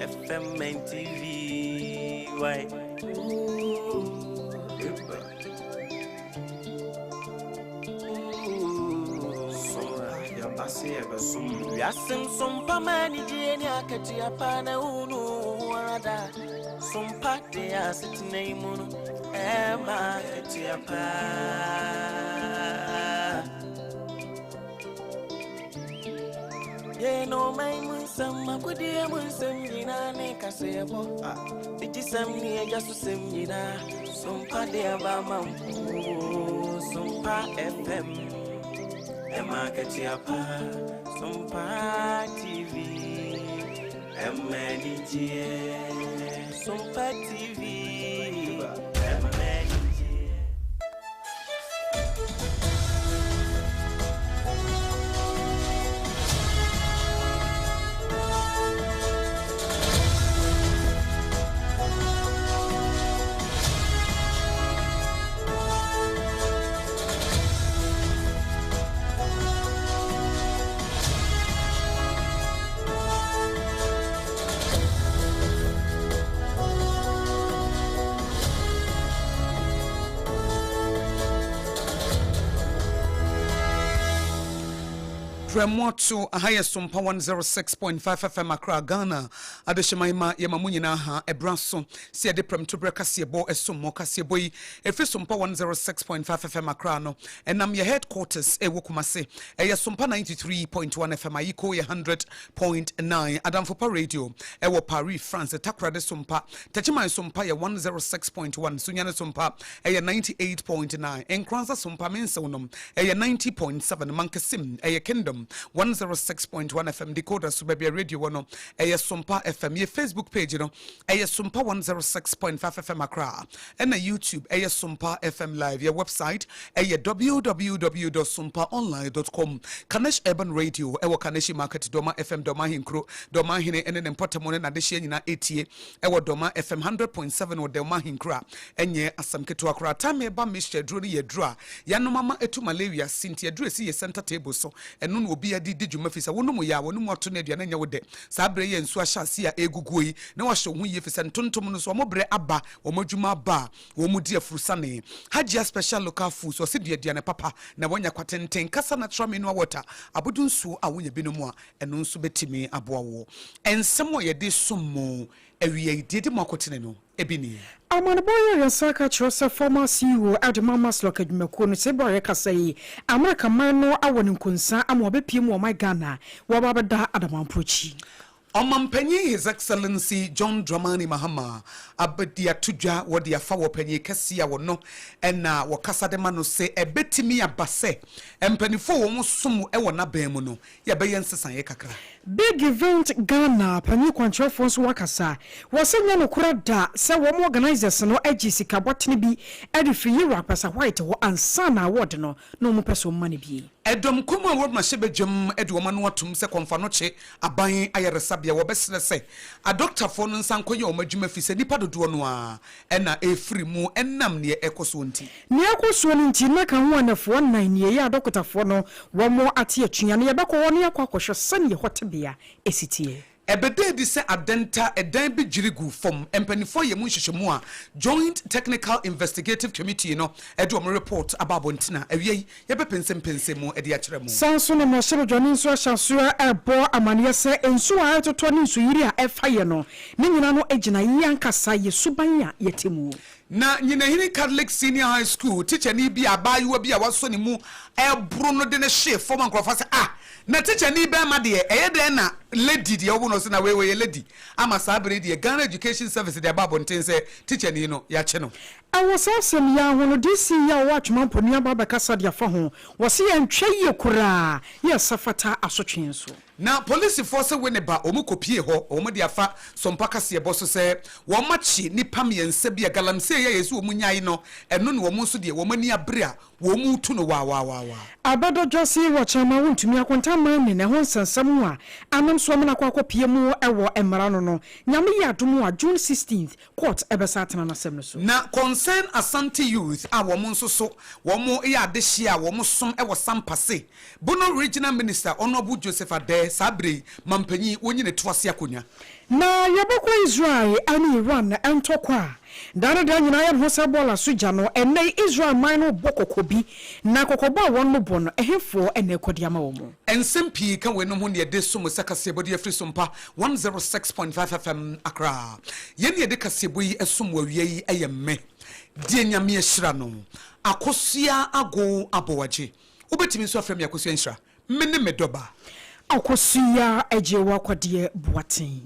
FM and TV. Why? Yasim SOMPA manijeni akati apana unu warada SOMPA de asitine imunu ema akati apa ye no mai munsam makudi munsam jina ne kasebo bijisam ni ejasu sem jina SOMPA de abama SOMPA FM Emma Katiapa, SOMPA TV, SOMPA TV, Remoto ahaya SOMPA 106.5 FM Accra Ghana adeshemaima yamamunyina ha ebraso si ade prem to breka siebo esomo kasebo yi efi SOMPA 106.5 FM Accra no enam ye headquarters ewo Kumase eya SOMPA 93.1 FM ayiko ye 100.9 Adamfopa radio ewo Paris France takra de SOMPA tachima SOMPA ye 106.1 sunyane SOMPA eya 98.9 enkranza SOMPA mense wonom eya 90.7 mankesim eya Kingdom 106.1 FM decoder subebia radio wono eya SOMPA FM ye Facebook page no eya SOMPA 106.5 FM Accra and YouTube eya SOMPA FM live your website eya www.sompaonline.com Kanesh Urban Radio ewa Kaneshi Market Doma FM Doma Hinkro Doma Hine ene nempotamone na deshi nyina etie ewa Doma FM 100.7 wo Doma Hinkra enye asamketu akra time ba mishye dro ni yedra yano mama etu malaria sinti yedro si ye center table so enu obi adi djuma fisa wono ya wono moto na aduane nya wode saa bre ye nsu ahase a eguguyi na wa hwe hu ye fisa ntontom no so omobre aba omadwuma aba wo mu di afurusane hajia special local food so se aduane papa na wonya kwatenten kasa na tramino water abodu nsu a wonya binomu a eno nsu betimi aboa wo ensemo ye de sommo ewie dede makotene no ebini Amanaboya Yansaka Chosa former CEO Admama Sloka Jumakono Sebore Kasai America Mano awon kunsa amobe piemu my Ghana wababada Adamampuchi Omampenyi His Excellency John Dramani Mahama abedia tuja wodi afa wopenyi kese wono ena wakasa de mano se ebetimi abase empanifo wo musumu e wona bemu no ya be yensesan ye kakra Big event Ghana panyi kwantrofo so wakasa wasenya no kurada se wo organizers no agisika botene bi edifi rapasa white wo ansana award no no mu peso mane bi Edom kuma award ma shebe jam edu ma no atum se konfa no che aban ayeresabia wo besere se a doctor fo no nsankoye o madwuma fi se nipa dodo no a ena efiri mu enam ne ekoso nti ne ekoso nti na kan ho anafo 9 ne ya doctor fo no wo mo ate atwia ne yebekọ wo ne akwakohwe sane hotebea esitie Ebede di se adenta edan bi jirigu from empanifo ye mu hyehyemu a Joint Technical Investigative Committee no edo mo report ababontina awie ye bepensempense mu edi akere mu sanso no mo hyere dwani nso ahyasoa ebo amane se enso a etoto ne nso yiri a efaye no ne nyina no agina yankasa ye suban a yetemu na nyina hini Catholic Senior High School teacher ni bi abayiwa bi a waso ne mu ebro no de ne hye form nkrofa se na teacher ni be ma de eyede na lady de obo no se na we lady ama sabere de Ghana Education Service de ababonten se teacher ni no ya che no awosasem ya hono DC ya watchman ponu aba kasa de afa ho wose ya ntwe ye kura ya safata asotwenso na police force we ne ba omukopie ho omo de afa SOMPA kase boso se wo machi nipa miense bia galamse ya yesu omunyayi no eno ne wo nso de wo mani abre a wo mu tu no wa abado Josie wachama wontumi akonta man ne ho nsansam a anam so amana kwa kopie mu ewo emra no nyame ya domu a June 16th court ebesa atena na sem no so na concern Asante youth a wo nso so wo mo ya de hia wo som ewo sampase bono regional minister Honorable Joseph Ade Sabre mampanyi wonyi ne toase akonya na yabekwa Israel ani Iran entokwa dana da nyina ya hosa bola soja no ene Israel man no bokokobi na kokoba won mo bono ehefo ene kodiama wo mo ensempi ka we no ho ne de so mo sakase bodi afri sompa 106.5 FM Accra ye de kasebo yi esom wawie yi eyemme die nyame ehira no akosua ago abowaje obetimi so afrem yakosua nhira mene medoba akosua ejewa kwade boaten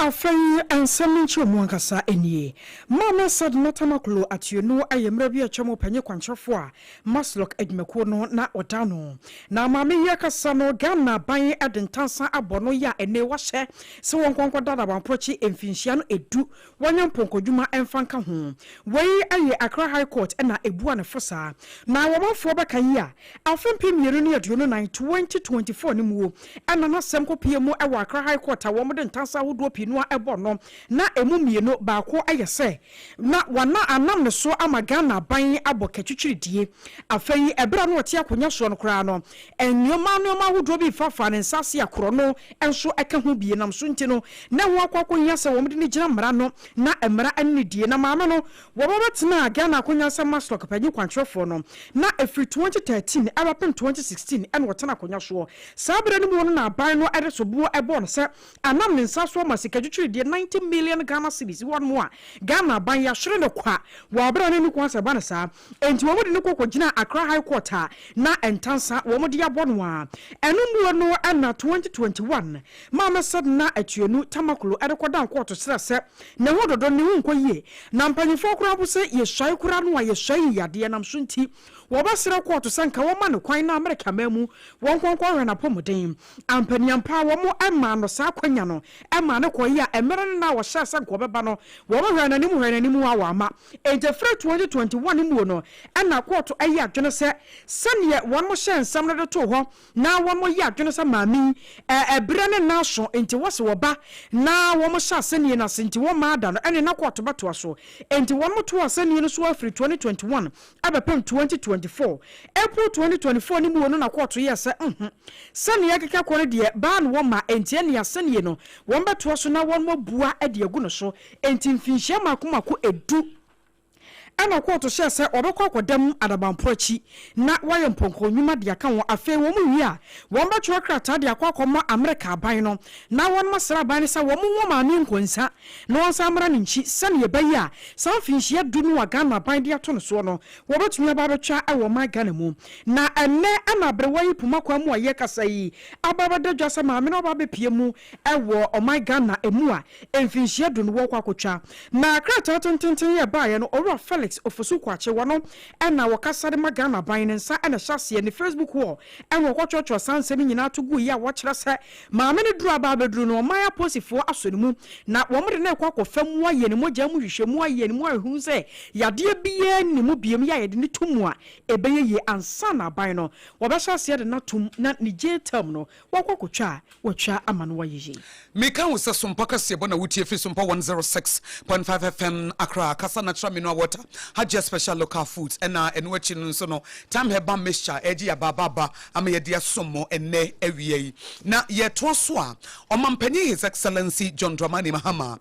afei ansam nchi omuankasa enie mama sad natamaklo atieno ayemra bi achamo panye kwanchofo a maslok edmeko no na odano na mama yakasa no Ghana ban adentansa abono ya ene wahye se wonkwonkwo dada banprochi emfinhia no edu wanyamponkodwuma emfanka ho wei aye Accra High Court na ebua ne fosa na womafo bekan ya afempi mmienu ne aduonu 2024 ni muo ana na sem kopie mu ewa Accra High Court a womodentansa hodo no ebono na emu mieno baako ayese na wana anam ne so ama Ghana ban abokatwitwiridie afei ebra no ote akonya so no kra no ennyoma hodo bi fafa ne nsase akoro no enso eka ho bie nam so ntino na ho akwakonya se wo mde ne gina mra no na emra anidie na maama no wo betena Ghana akonya se maslok panyi kwantwefo no na efri 2013 abapem 2016 en wotena akonya so sabre no mu no na ban no ede so buo ebo no se anam ne nsaso masika de 90 million Ghana cedis one more Ghana ban ya hwere ne kwa wa bra ne ku asa bana sa enti wo de ne kokogina Accra High Court na entansa wo mo de abono a enu mu no na 2021 mama said na atuenu tamakulu erekodan court srase ne hododo ne hu nkoyie na mpanyifo kura bo se ye hwai kura no ye hwai yade nam so nti wo ba sere court sanka wo ma ne kwan na America mamu won konkon hwe na pomoden ampaniampa wo mo ema no sa kwanya no ema ne koyi a emere na wo hya sanka beba no wo ba hwe na nimu wa ama eje fra 2021 mu no na court ayi adwene se sane won mo hye nsam no to ho na won mo yi adwene se maami ebre ne na so enti wo se wo ba na won mo hya sane na senti wo ma da no ene na court beto so enti won mo to sane no so afri 2021 abepem 2024 April 2024 ni mu no na court ye se sane yakeka kore de ban wo ma enti ene ya sane no won beto so na won mo bua ade agu no so enti mfinhia makomako edu ana court share se obekọ akodam adabamprochi na waye mponko nyuma de aka won afi won mu wi a won ba twa krata de akwa America ban no na won masra ban se won mu ma ne nkonsa na won samra ne nchi sane ye bayi a san finhia du no wa Ghana ban de ato no so no wo betumi ba betwa awo ma Ghana mu na enne ana bre wayi pumakwa mu aye kasa yi ababa de dwasa ma me no ba bepie mu ewo o my Ghana emu a emfinhia du no wo kwa akotwa na krata tententen ye baye no oro Felix ofosu kwache wono na wakasa de Ghana ban nsa na hyase ne Facebook wall enwo kwotwotwo sansem nyina to gu ya wo kyerɛ sɛ maame ne duru aba beduru no maya posifo asonimu na wo mde na ekwa kofam wa ye ne mogya mu hwehwemu aye ne mu ahu sɛ yade biye ne mu biem ya ye de ne tumu a ebeye ye ansa na ban no wo bɛ hyase de na tum na ne jetam no wakokotwa wotwa amano wa ye meka wo sɛ sompa kase bɔ na wutie fi sompa 106.5 FM Accra kasa na tra mino water Hajia special local foods ena enwechi nso no time heba mixture eji ya baba ama ye dia somo enne ewie na ye to so a omampanyi his excellency John Dramani Mahama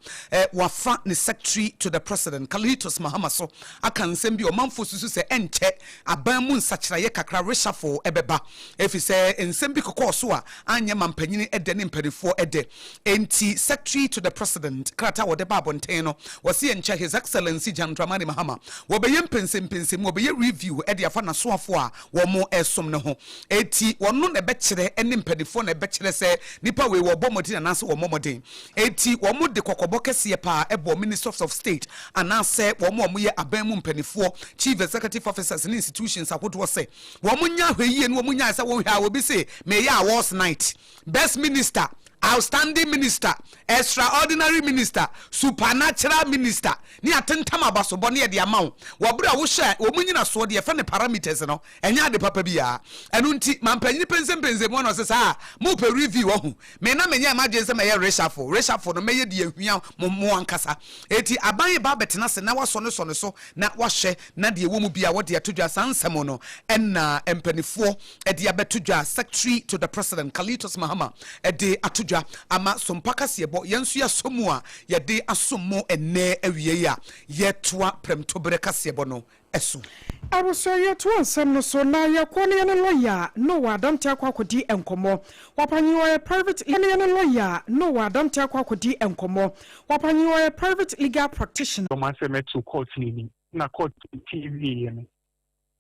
wafa ne secretary to the president Kalitos Mahama so aka nsem bi omamfo susu se enche aban mu nsachira ye kakra reshuffle ebeba efi se nsem bi kokọ so a anya mampanyi ede ne mpanifo ede enti secretary to the president krata wode babonten no wasi enche his excellency John Dramani Mahama wɔbɛyɛ mpensempensem wɔbɛyɛ review ɛde afa nasoafo a wɔn ɛsom ne ho eti wɔn na ɛbɛkyerɛ ne mpanifo na ɛbɛkyerɛ sɛ nipa wei wɔbɔ mɔden anaasɛ wɔn mɔden eti wɔn de kɔkɔbɔ kɛseɛ paa ɛbɔ ministers of state anaasɛ wɔn yɛ aban mu mpanifo chief executive officers ne institutions ahodoɔ sɛ wɔn nya ahwɛ yie ne wɔn nya sɛ wɔn hwɛ a wɔbi sɛ mɛyɛ awards night best minister outstanding minister extraordinary minister supernatural minister ni atentam abasobɔ ne yɛde ama wo wɔbere a wohyɛ wɔn nyina soɔ de yɛfɛ ne parameters no ɛnya ade papa bia ɛno nti mampanyi pensempense mu no sɛ saa mo pɛ review wɔ ho me na menya imagine sɛ mɛyɛ reshuffle no mɛyɛ de ahua mo ankasa eti aban ba betena se na wasɔ ne sɔ ne so na wahyɛ na de ɛwɔ mu bia wɔde atodwa sansɛm no ɛna mpanifoɔ ɛde abɛtodwa secretary to the president Kalitos Mahama ɛde atodwa ama sompa kasiebo yensu ya somu a yɛde asomo ene awie ya yɛtoa premtobere kasiebo no ɛso aroso yɛto ansɛm no so na yɛkɔ ne lawyer no wadamte akwakodi enkomo wapanyi wɔ private lawyer no wadamte akwakodi enkomo wapanyi wɔ private legal practitioner man say me to court ni na court TV no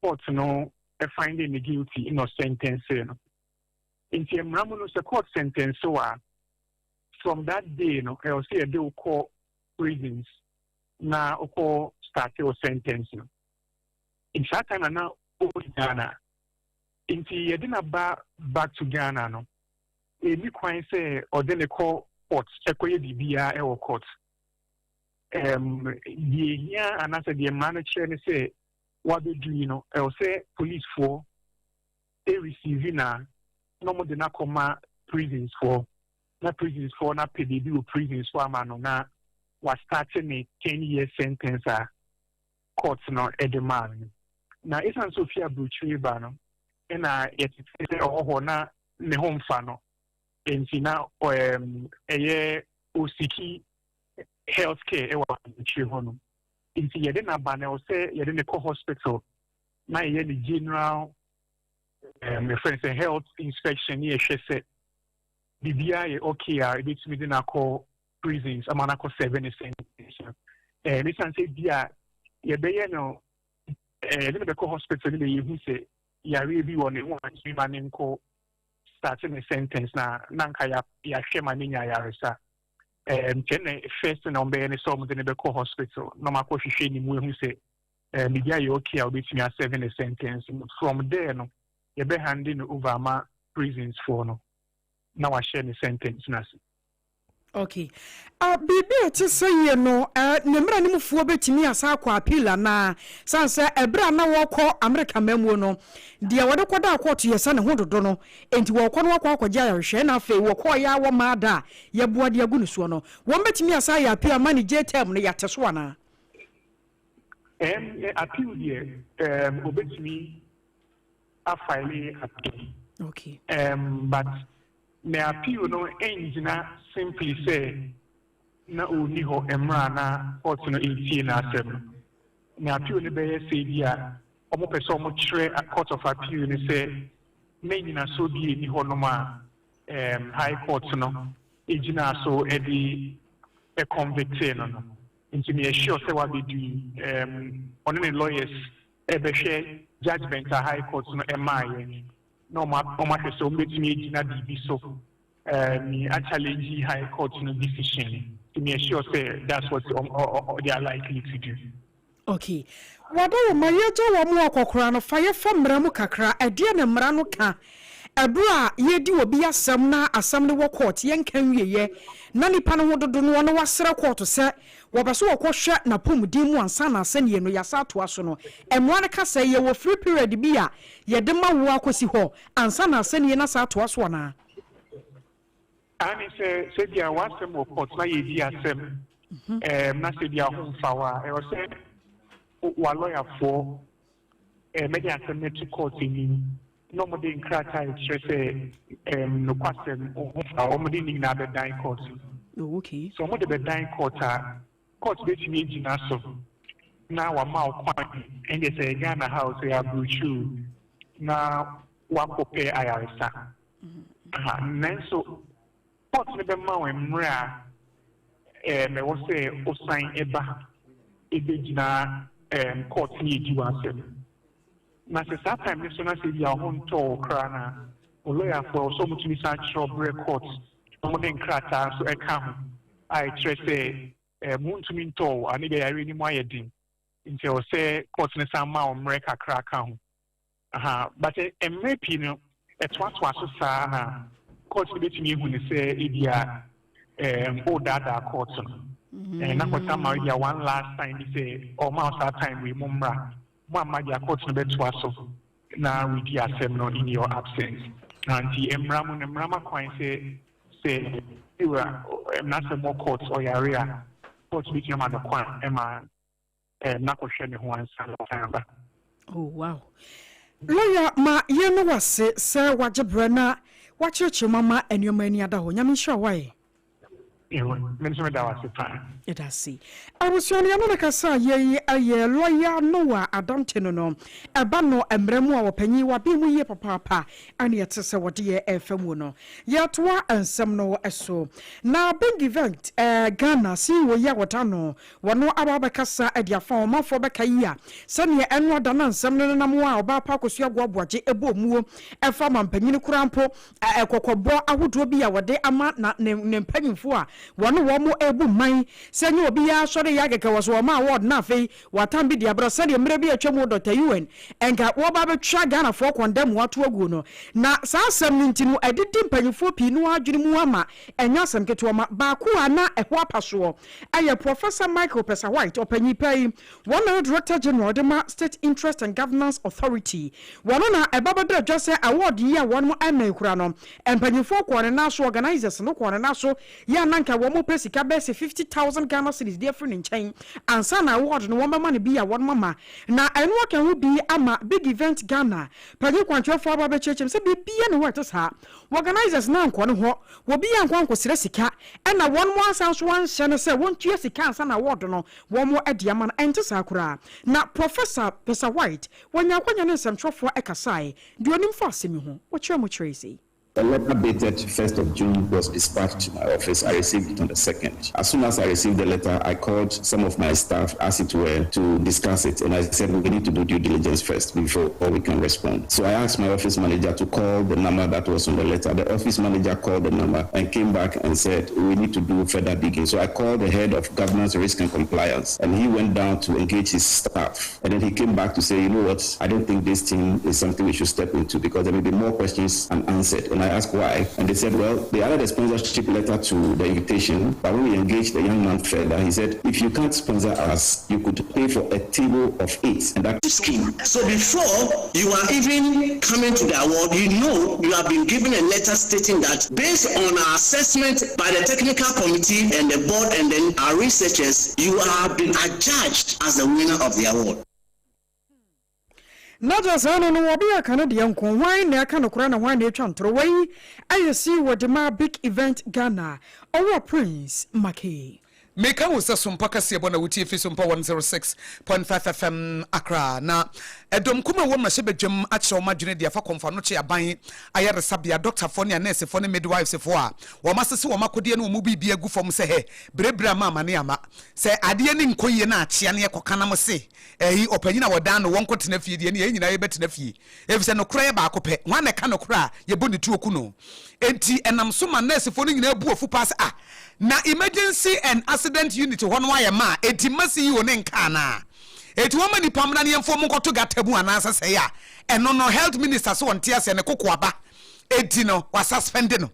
court no finding me guilty in a sentence no in the Ramuno court sentence so from that day no I will say they will call prisons na oko start your sentence no in that time na Ghana in the yedina back to Ghana no me kwan say or then they call court ekoye bibia e wo court the here and after the manager say what they do you know I will say police for they receive na no more than prisons for na PDB prisons for amano na was starting a 10-year sentence court no edemand na isan Sophia Buchri ba no na yetete oho na ne home fa no enti na eye osiki healthcare e wa Buchri ho no enti yede na ba na o say yede ne co hospital na ye the general my friend say health inspection here she said BBI okay it's within a call prisons amana call 7 sentence this and say dia ye be no the call hospital you who say ya really one human call starting a sentence na nanka ya shema ninya ya resa then first on be any some the call hospital no ma ko hwehwe ni mu who say media you okay I'll be to 7 sentence from there no you be handing over my prisons for no. Now I share the sentence nasi. Okay. Bibi to say you know nemra ni mufuo betimi asa kwa appeal na sanse ebra na woko America memu no dia wode koda court yesa ne hododo no enti woko no wako akogya ya hwe na afi woko ya wo maada ya boa de agu nusuo no won betimi asa ya appeal mani JTM no yateso ana appeal here obetimi afile appeal. Okay. But me appeal no engina simply say na oni ho emra na court no 18 na asem. Me appeal ne be say dia omo pese omo kire a court of appeal ne say me nyina so bi ni ho no ma high court no engina so e di e convict no. Into me sure say what we do on the lawyers e be share judgment a high court no emaye no ma so betimi na DB so me challenge high court no decision to me sure say that's what they are likely to do. Okay. Wado ma yejo wo mu akokora no fa ye fa mra mu kakra ade na mra no ka ebra yedi obi asem na asem ne wo court yen kan wieye na nipa no hododo no no wasere court se wo beso wo kwohwe na pomudin mu ansa na asane no yasa to aso no emwa ne ka se ye wo free period bi a ye de ma wo akosi ho ansa na asane na sa to aso na ani se dia wasem wo court na ye di asem na se dia ho fawa e wo se wa lawyer for media asem ne to court ni no more than crata say no question or more than na be dying court. Okay. So more the dying court bet me jina so now wa ma kwan and they say Ghana house ya bruchu na wa prepare IRS. Then so court ne be ma we mra me wo say o sign eba e be jina court ni di wansem na se that time ni so na se dia ho nto kra na o lawyer for so much ni sa chobere court no den krata so e ka ho ai trese muntumi nto ani be yare ni mo ayedin nti o se court ni sa ma o mre kakra ka ho but MAP no etwatwa so sa na court ni betimi hu ni se edia o dada court no na ko sama ya one last time ni se o ma that time we mumra mo amadia court no betwa so na we di asem no in your absence anti emramu nemrama kwan se ewa na se mo court o yarea court bi kema da kwan ema na ko hwe ne ho ansa ba. Oh wow. Lawyer ma ye no wase se wajebre na wacheche mama enyoma ani ada ho nyame hwa wai. Mention that was the time. It has see. I was only another cassa ye lawyer Noah Adamtino no Abano embremo or penny wa be we papa and yet say what ye efemuno. Yatwa and some no eso. Now big event Ghana see we ya watano wano ababakasa at your former for Bakaya. Send ye annual danan some no namwa ba pakosia guabuaji ebo muo a farm and penny crampo a cocobo I would be our day ama na penny for. One woman ebu mai senyo obi ya sori yage ka waso ma award na fei watambi dia bro se de mre bi atwemu Dr. UN enga wo ba betwa Ghana for condemn wato agu no na sa asem nti no edidi mpanyifo pi no adwene mu ama enya asem keto ma ba ku ana ehwo apaso aye Professor Michael Pesa White opanyipai one Director General de ma State Interest and Governance Authority one na ebabadra just award yi a one mo amekura no empanyifo ko ne na so organizers no ko ne na so ya nanka wo mo pesika bese 50,000 Ghana cedis different in chain and sana award no one mama be a one mama na eno kan wo bi ama big event Ghana panyi kwantwe fo aba be chechem se bi no what ha organizers na nko no ho wo bi anko sire sika na one mo asan so wan hye no se won tue sika sana award no wo mo ade ama ente sakura na Professor Pesa White wonya kwanya ne semtrofo ekasai de onim fo asemi ho wo kire mo Tracy. The letter dated 1st of June was dispatched to my office. I received it on the 2nd. As soon as I received the letter, I called some of my staff, as it were, to discuss it. And I said, we need to do due diligence first before we can respond. So I asked my office manager to call the number that was on the letter. The office manager called the number and came back and said, we need to do further digging. So I called the head of governance, risk and compliance, and he went down to engage his staff. And then he came back to say, you know what, I don't think this thing is something we should step into because there may be more questions unanswered. And I asked why, and they said, well, they added a sponsorship letter to the invitation, but when we engaged the young man further, he said, if you can't sponsor us, you could pay for a table of 8, and that scheme. So before you are even coming to the award, you know you have been given a letter stating that based on our assessment by the technical committee and the board and then our researchers, you have been adjudged as the winner of the award. Not just no will be a Canadian con wine, I can crown wine a chantro way. I see what the big event Ghana or Prince Maki. Meka wo SOMPA kase bona wuti efi SOMPA 106.5 FM Accra na edom kuma wo ma shebe dwem a kire wo madwene dia fa konfa no che aban ayare sabia doctor fo ne nurse fo ne midwives fo a wo masese wo makode ne wo mu bibia gu fom se he brebra ma ne ama se ade ne nkoye na achia ne ekokana mo se eyi opanyina wodan no wonko tena fie die ne nyina ye betena fie efise no kra ye ba akopɛ ho na ka no kra ye bo ne tuoku no enti enam so ma nurse fo ne nyina bu ofu pass na emergency and accident unit hono aye ma enti masi yi one nka na eti wo mani pamna ne yemfo mo koto gatabu anasa se ya eno no health minister so wonte ase ne kokoaba enti no wa suspend no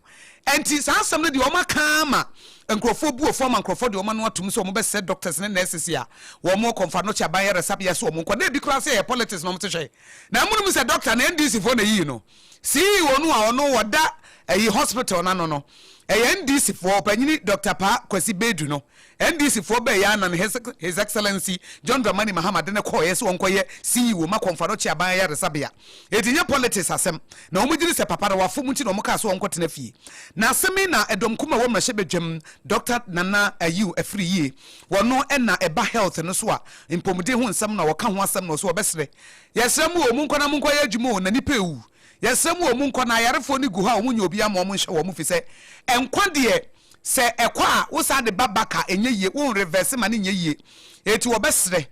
enti sansam no de o maka ma nkrofo bu ofo ma nkrofo de o ma no atum so mo be se doctors ne nurses ya wo mo konfa no cha ban resabia so mo ko na bi kura se politics no mo tehwe na munum se doctor na NDC fo na yi no si wonu a ono woda ayi hospital na no NDC for Panyini Dr. Pa Kwesi Bedu no NDC for be ya na his excellency John Dramani Mahama de ne koye so onkoye CEO ma konfano chi aban ya resabia etinye politics asem na omugiri se papa na wafo munti na omuka so onkotena fie na asemi na edom kuma wo mrahye bedwem Dr. Nana Ayu afri ye wono na eba health no so a impomde ho nsem na woka ho asem no so obesere yesrem wo mu nkona mu nkoye adwuma na nipa ewu yesrem wo mu nkona yarefo ni gu ha wo nya obi ama wo nhye wo mu fi se enkwa de se ekwa wo sa de babaka enye ye wo reverse ma ne nye ye eti wo besre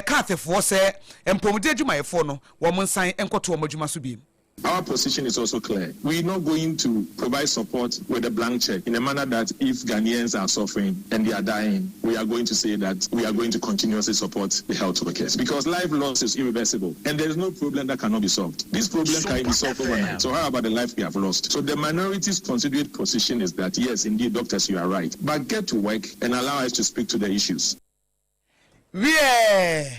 kafefo se empomde adwumayefo no wo monsan enkoto wo madwuma so bi. Our position is also clear. We're not going to provide support with a blank check in a manner that if Ghanaians are suffering and they are dying, we are going to say that we are going to continuously support the health workers. Because life loss is irreversible and there is no problem that cannot be solved. This problem can be solved overnight. So how about the life we have lost? So the minority's considerate position is that, yes, indeed, doctors, you are right. But get to work and allow us to speak to the issues. Yeah,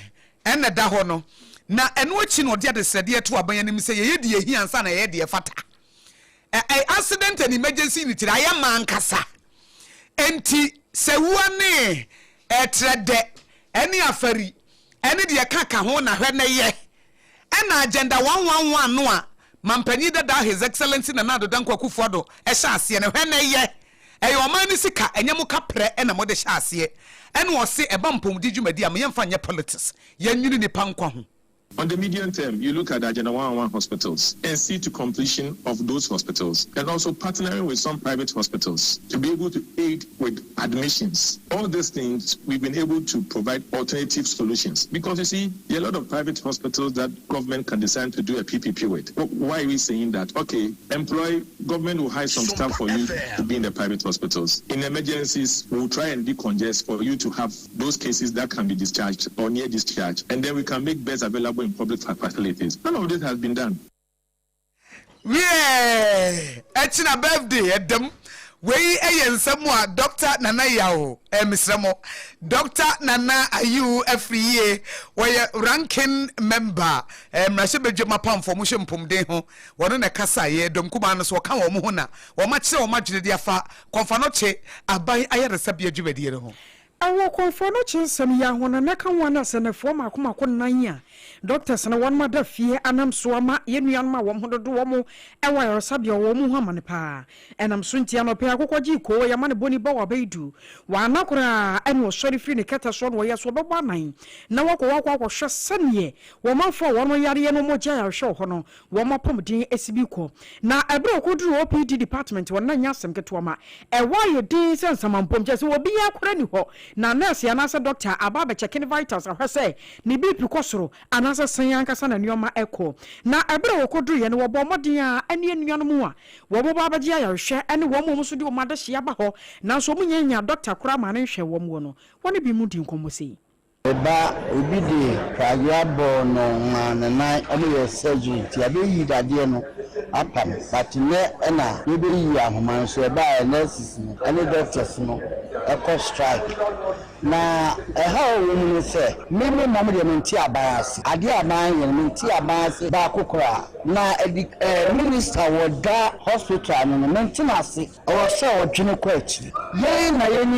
and the dahono. Na eno chi no de adesede to aban anim say ye de hi ansa na ye de fata accident and emergency ni tira ya mankasa enti sewuane etrede eni afari eni de kaka ho na hwe na ye ena agenda 111 no a mampani dada his excellency NANA KWAKU fodo hye ase ne hwe na ye eyo ni sika enyemu kapre ena mo de hye ase ena wo se eba mpomdi dwumadi am ye mfa nye politics ye nwini ni pankwa ho. On the medium term, you look at the Agenda 111 hospitals and see to completion of those hospitals and also partnering with some private hospitals to be able to aid with admissions. All these things, we've been able to provide alternative solutions because you see, there are a lot of private hospitals that government can decide to do a PPP with. Why are we saying that? Okay, government will hire some staff for you to be in the private hospitals. In emergencies, we'll try and decongest for you to have those cases that can be discharged or near discharge. And then we can make beds available in public facilities. None of this has been done. Yeah, it's a birthday at them. We somewhere, Dr. Nana Yao, Mr. Dr. Nana, are you every year? Where ranking member, Mashebe Jumapam for Mushum Pumdeho, one on a Casa, ye, Domkubanos, or Kawamuna, or much so much the Diafa, Confanoche, I buy I had a subia juvedio. Awo konfono chinsem ya hona neka wana senefo makoma konanya doctors na wan mada fie anam soama yenuan ma wom hododo wom ewa yosabe wom ho amane pa enam sunti anope akokoji ko ya mane boni ba wa baidu wa nakora enu sori fi ne keta so no yeso bebo anan na wakwa hwe sanie wo manfo won yare no mo gya ya hwe ho no wo mapomdin esibi ko na ebre okoduru OPD department won na nyasem keto ma ewa ye din sensamampom je se obi akora ni ho na nurse anasa doctor ababa checking vitals ahwe say ni BP kosoro anasa san kasa na nioma eko na ebere wokoduru ye ne wo bomodin a ene anuano mu a wo bo baba gya ya hwe ene wo mo so di wo mada hye aba ho na so munyanya doctor kura ma ne hwe wo mo no woni bi mu di nkomosi Eba obidi kayabo no nana omo surgery ti abeyi dade no apam but ne na be yi ahoman so eba nurses no ene doctors no eko strike na how we no say meme mom de menti abaase ade aban ye menti abaase ba kokora na minister woda hospital no maintenance o so odwene kwa achi ye na ye ni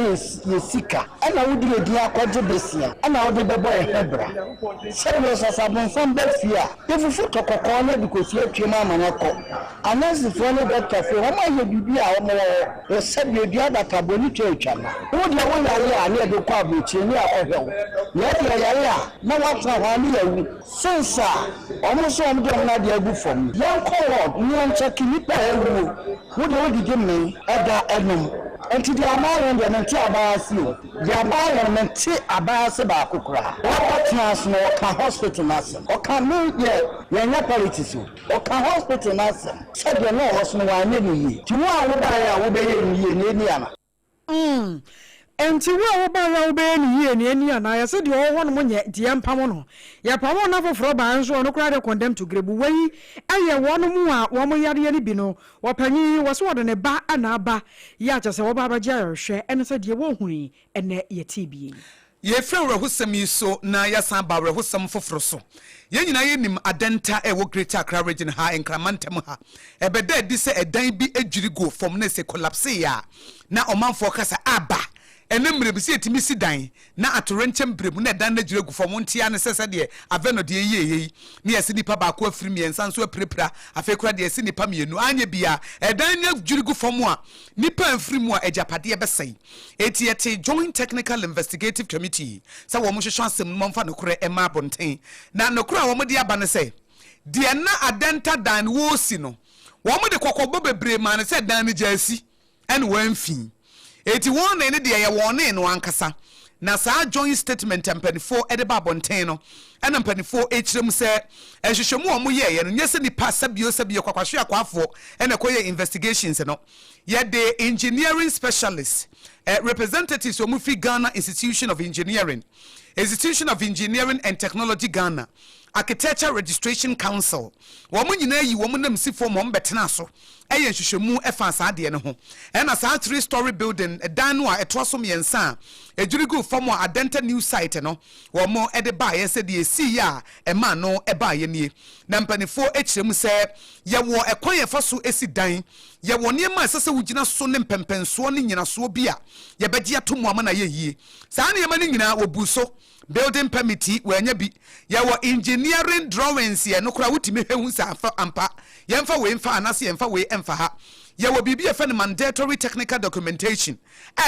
yesika ena wodi edi akwaje besia na odi bebo ehebra sebe sasabon fam befia yefufu kokoko na bikosi atwe ma manako anasi fo ne doctor fo ho ma ye bibi a wo sebe edi adaka boni twetwa na wodi wo yare a na de kwa buchi ni akohwe na de yare a na watra ha ni yawu sonsa omo so omo de na de agu fom yanko word ni on check ni pa ewu wodi gemme eda enum enti de amaro de na ti abaasi o de amaro na ti abaasi ba kokora what trans no ka hospital nasa o ka no ye nya politics o ka hospital nasa se de no hoso wa nya ni ti wo a wo ba ya wo be ye ni ni ana enti wo ba ya wo be ni ana ya se de wo no nye de empam no ya pam no foforo ba nso no kura de condemn to grebu wei aye wo no mu a wo mo yare ni bi no wo panyi wo so wo de ne ba ana aba ya cha se wo ba ba gya hwe ene se de wo huni ene ye tibie ye frɛ rehusam yi so na yasan ba rehusam foforo so ye nyina ye nim adenta e wo Greater Accra region ha enkramantem ha ebeda di se edan bi adwiri go from na se collapse ya na omanfo kasa aba ene mrebisi etimi si dan na atorenchem bremu na dan na jire gu fom ntia ne sese de aveno de yeye ne yesi nipa ba ko afiri miensa nso aprepra afekura de yesi nipa mienu anye bia edan na jire gu fom a nipa afiri mu a ejapade besai etiete Joint Technical Investigative Committee sa wo mo hwehwe asem mo mfa nokore ema bonten na nokore a wo mo de aba ne se de na adenta dan wo si no wo mo de kokobo bebre ma ne se dan ne jasi ene wanfi 81 ne de ya wone no ankasa na saa joint statement mpanifo edeba bonten no ena mpanifo echirem se ehwehwemu omo ye no nyese nipa sabio kwakwahwe akwafo ena koye investigations no ye the engineering specialists representatives omo fi Ghana Institution of Engineering and Technology Ghana Architecture Registration Council womo nyina yi womo nam si form om betena so eye hwehwemu efa saa de ne ho ena saa 3-story building dan no a etoso miensa ejurigu form a adenta new site no womo ede ba ye se de esi ya ema no eba ye nie na mpanifo echirem se ye wo ekwan ye fa so esi dan ye wo niema asese wugina so ne mpempenso ne nyina so bia ye beje atomo ama na ye yie saa ne yema ne nyina obuso building permit wanya bi yawo engineering drawings ye no kura wutimi hwehu sa ampa yemfa we mfa anase yemfa we emfa ha yawo bibi ye fe mandatory technical documentation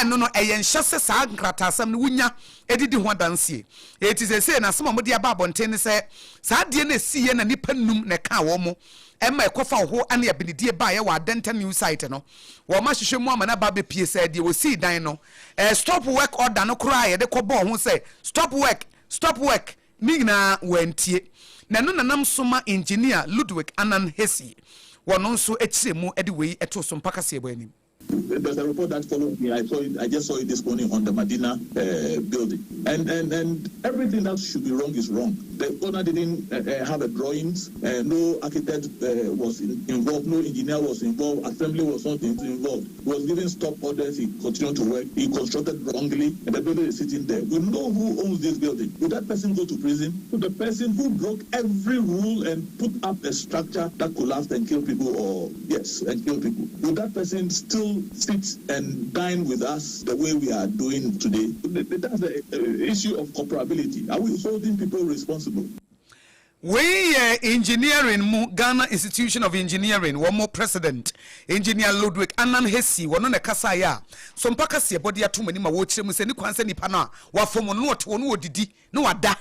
no no eyen hyase sa nkratasam no wunya edidi ho danse it is say na some de aba bonten se sa de na siye na nipa num na ka wo mo emma ekofa ho ane abinidie ba ye wa denta new site no wo ma hwehwe mu amana ba be pie se de wo si dan no stop work order no kura ye de kobo ho se stop work migna wantie na no nanam soma engineer Ludwig Anan Hesi wono nso echire mu ede wei eto so mpaka se ebo anim. There's a report that followed me. I just saw it this morning on the Medina building. And everything that should be wrong is wrong. The owner didn't have a drawings. No architect was involved. No engineer was involved. Assembly was not involved. He was given stop orders. He continued to work. He constructed wrongly. And the building is sitting there. We know who owns this building. Would that person go to prison? Would the person who broke every rule and put up a structure that collapsed and killed people and kill people, would that person still sit and dine with us the way we are doing today? That's the issue of comparability. Are we holding people responsible? We engineering mu Ghana Institution of Engineering one more president engineer Ludwig Anan Hesi wono ne kasa ya so mpaka se body atom ni ma wo kire mu se ni kwanse nipa na wa fom no to no odidi no wada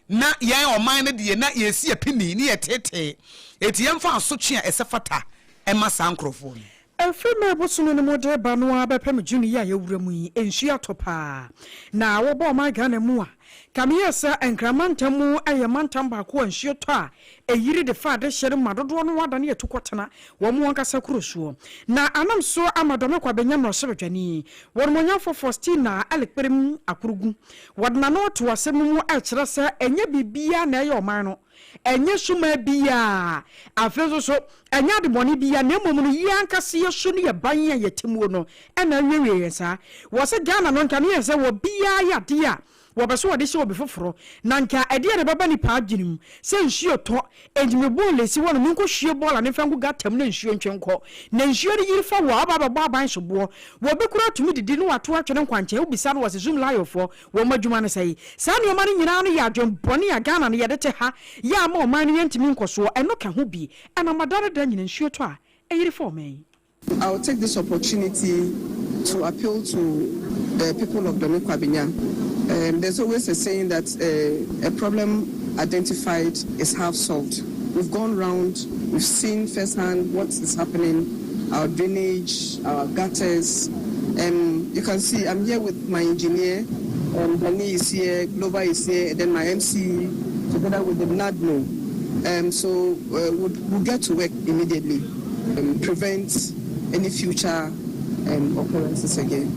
na yan oman ne de na yesi apini ni etete etiem fa asotwe a esefata ema sankrofo ni Efreme bosuno ne mode ba no abepem juni ya yewura mu yi ensu atopa na wo bo ma Ghana mu a kamiyasa enkramantamu ayemantam ba ko ensu to a eyiri de fa de hyere madodo no wada ne yetukotena wo mu ankasa kurosuo na anam so amadome kwa benya no sebedwani wo monya for Faustina alekperem akurugu wadna no to asem mu a kire se enye bibia na eye oman no enye suma bia afezo so enya de boni bia na mom no yankase yesu ne ban ya yetimu no ena wewe sa wo se Ghana no nka ne se wo bia ya de a wo beso wo de se wo befoforo na nka ede ne baba ni pa adwenim se nsuo to enjime bole si wono nko hwie bola ne fangu gatam na nsuo ntwenko na nsuo de yirifa wo aba ban sobo wo bekura tumi didi no wato atwe ne kwanche wo bisa no wo se zoom live fo wo madwuma ne sai sa ne o mari nyina no ya adwon bone ya Ghana ne yede te ha ya ma o man ne ntimi nkoso eno ka ho bi ana madare da nyina nsuo to a eyirifo men. I will take this opportunity to appeal to the people of NANA-KWAKU. There's always a saying that a problem identified is half solved. We've gone round, we've seen firsthand what is happening, our drainage, our gutters. You can see I'm here with my engineer, Dani is here, Global is here, and then my MC together with the NADNO. So we'll get to work immediately, prevent any future occurrences again.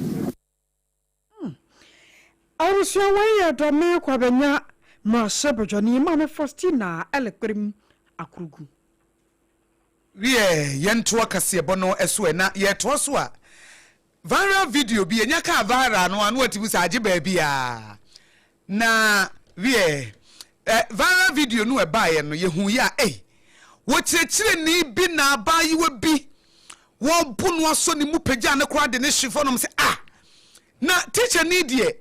I was away at Dome Kwabenya, Masabajani, Mamma Faustina, Alekrim, Akurugu. Yentuaka Siabono Eswena, yet waswa. Viral video be a nyaka vara no one what was aji baby. Na, viral video no a buyer no yehuya, what a chile be na buy you a be. One pun was so ni mupejana crowd in this chiffon say, na teacher need ye.